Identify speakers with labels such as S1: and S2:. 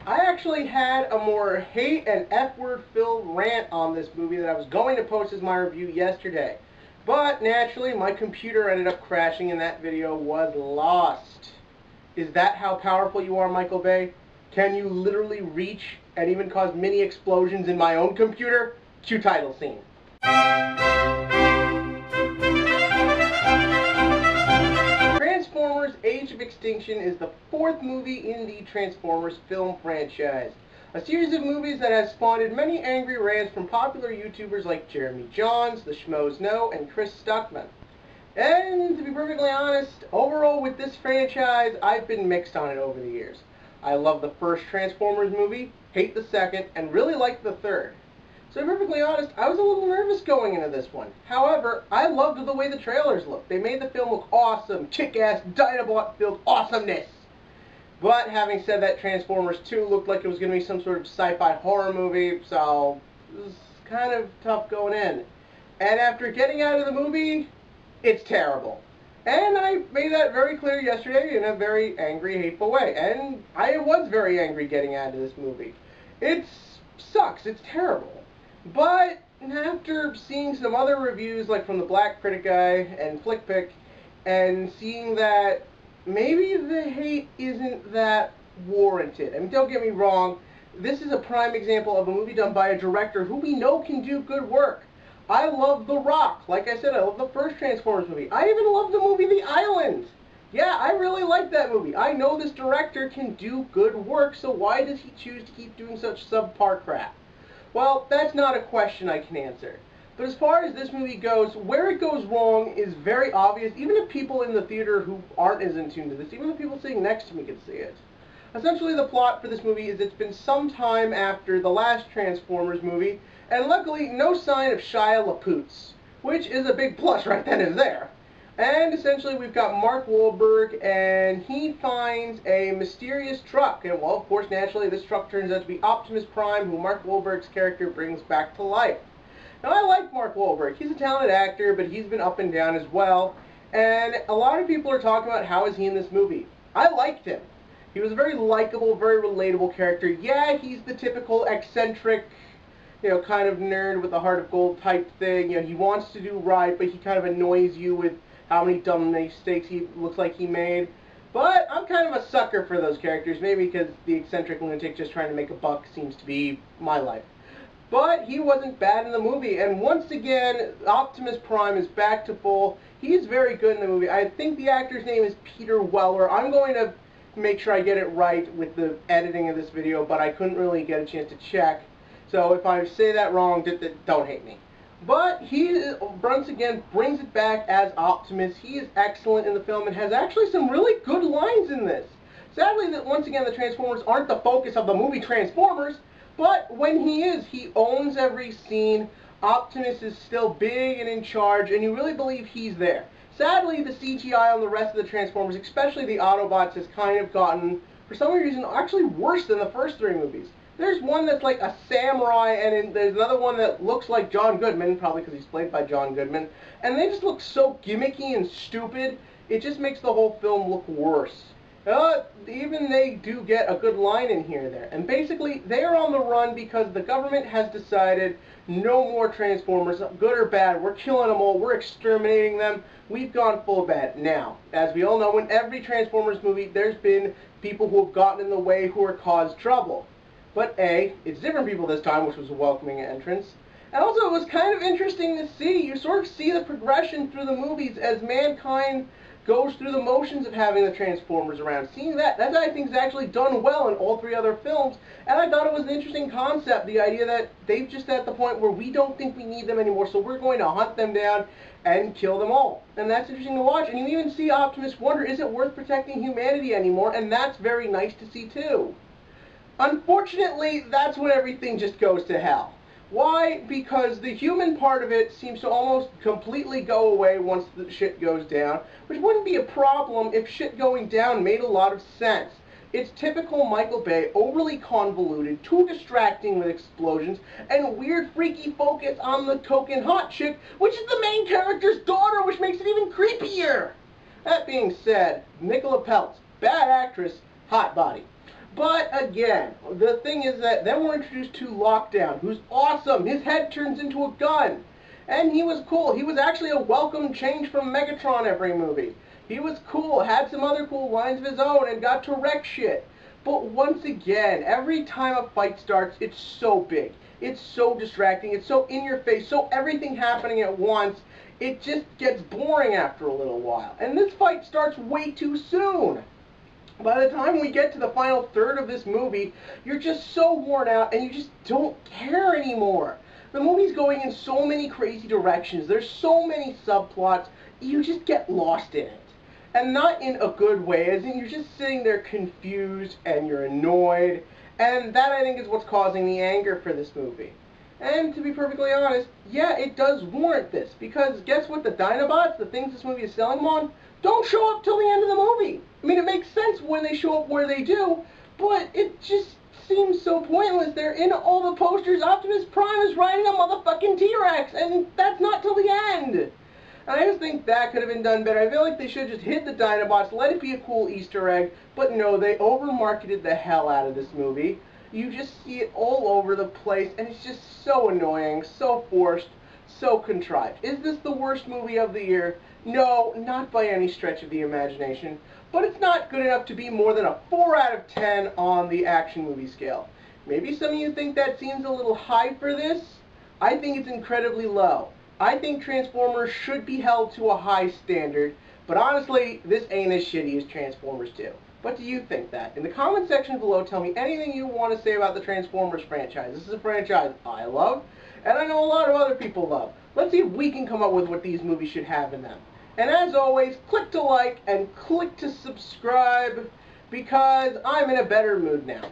S1: I actually had a more hate and F-word filled rant on this movie that I was going to post as my review yesterday. But naturally, my computer ended up crashing and that video was lost. Is that how powerful you are, Michael Bay? Can you literally reach and even cause mini explosions in my own computer? Cue title scene. Transformers Age of Extinction is the fourth movie in the Transformers film franchise. A series of movies that has spawned many angry rants from popular YouTubers like Jeremy Johns, The Schmoes Know, and Chris Stuckman. And to be perfectly honest, overall with this franchise, I've been mixed on it over the years. I love the first Transformers movie, hate the second, and really like the third. So to be perfectly honest, I was a little nervous going into this one. However, I loved the way the trailers looked. They made the film look awesome, kick-ass, Dinobot-filled awesomeness. But having said that, Transformers 2 looked like it was going to be some sort of sci-fi horror movie, so it was kind of tough going in. And after getting out of the movie, it's terrible. And I made that very clear yesterday in a very angry, hateful way. And I was very angry getting out of this movie. It sucks. It's terrible. But after seeing some other reviews, like from the Black Critic Guy and FlickPick, and seeing that maybe the hate isn't that warranted. I mean, don't get me wrong, this is a prime example of a movie done by a director who we know can do good work. I love The Rock. Like I said, I love the first Transformers movie. I even love the movie The Island. Yeah, I really like that movie. I know this director can do good work, so why does he choose to keep doing such subpar crap? Well, that's not a question I can answer. But as far as this movie goes, where it goes wrong is very obvious, even if people in the theater who aren't as in tune to this, even the people sitting next to me can see it. Essentially, the plot for this movie is it's been some time after the last Transformers movie, and luckily, no sign of Shia LaPootz, which is a big plus right then and there. And essentially, we've got Mark Wahlberg, and he finds a mysterious truck. And, well, of course, naturally, this truck turns out to be Optimus Prime, who Mark Wahlberg's character brings back to life. Now, I like Mark Wahlberg. He's a talented actor, but he's been up and down as well. And a lot of people are talking about how is he in this movie. I liked him. He was a very likable, very relatable character. Yeah, he's the typical eccentric, kind of nerd with a heart of gold type thing. He wants to do right, but he kind of annoys you with how many dumb mistakes he looks like he made. But I'm kind of a sucker for those characters, maybe because the eccentric lunatic just trying to make a buck seems to be my life. But he wasn't bad in the movie, and once again, Optimus Prime is back to full. He's very good in the movie. I think the actor's name is Peter Weller. I'm going to make sure I get it right with the editing of this video, but I couldn't really get a chance to check. So if I say that wrong, don't hate me. But he, once again, brings it back as Optimus. He is excellent in the film and has actually some really good lines in this. Sadly, that once again, the Transformers aren't the focus of the movie Transformers, but when he is, he owns every scene. Optimus is still big and in charge, and you really believe he's there. Sadly, the CGI on the rest of the Transformers, especially the Autobots, has kind of gotten, for some reason, actually worse than the first three movies. There's one that's like a samurai, and there's another one that looks like John Goodman, probably because he's played by John Goodman, and they just look so gimmicky and stupid, it just makes the whole film look worse. Even they do get a good line in here and there. And basically, they are on the run because the government has decided no more Transformers, good or bad. We're killing them all. We're exterminating them. We've gone full bad. Now, as we all know, in every Transformers movie, there's been people who have gotten in the way who have caused trouble. But A, it's different people this time, which was a welcoming entrance. And also, it was kind of interesting to see. You sort of see the progression through the movies as mankind goes through the motions of having the Transformers around. Seeing that I think is actually done well in all three other films. And I thought it was an interesting concept, the idea that they've just at the point where we don't think we need them anymore, so we're going to hunt them down and kill them all. And that's interesting to watch. And you even see Optimus wonder, is it worth protecting humanity anymore? And that's very nice to see too. Unfortunately, that's when everything just goes to hell. Why? Because the human part of it seems to almost completely go away once the shit goes down, which wouldn't be a problem if shit going down made a lot of sense. It's typical Michael Bay, overly convoluted, too distracting with explosions, and weird freaky focus on the token hot chick, which is the main character's daughter, which makes it even creepier. That being said, Nicola Peltz, bad actress, hot body. But again, the thing is that then we're introduced to Lockdown, who's awesome. His head turns into a gun. And he was cool. He was actually a welcome change from Megatron every movie. He was cool, had some other cool lines of his own, and got to wreck shit. But once again, every time a fight starts, it's so big. It's so distracting. It's so in your face. So everything happening at once. It just gets boring after a little while. And this fight starts way too soon. By the time we get to the final third of this movie, you're just so worn out and you just don't care anymore. The movie's going in so many crazy directions. There's so many subplots. You just get lost in it. And not in a good way, as in you're just sitting there confused and you're annoyed. And that, I think, is what's causing the anger for this movie. And to be perfectly honest, yeah, it does warrant this. Because guess what? The Dinobots, the things this movie is selling them on, don't show up till the end of the movie. I mean, it makes sense when they show up where they do, but it just seems so pointless. They're in all the posters. Optimus Prime is riding a motherfucking T-Rex, and that's not till the end. And I just think that could have been done better. I feel like they should have just hid the Dinobots, let it be a cool Easter egg, but no, they over-marketed the hell out of this movie. You just see it all over the place, and it's just so annoying, so forced, so contrived. Is this the worst movie of the year? No, not by any stretch of the imagination, but it's not good enough to be more than a 4 out of 10 on the action movie scale. Maybe some of you think that seems a little high for this. I think it's incredibly low. I think Transformers should be held to a high standard, but honestly, this ain't as shitty as Transformers 2. What do you think that? In the comment section below, tell me anything you want to say about the Transformers franchise. This is a franchise I love, and I know a lot of other people love. Let's see if we can come up with what these movies should have in them. And as always, click to like and click to subscribe because I'm in a better mood now.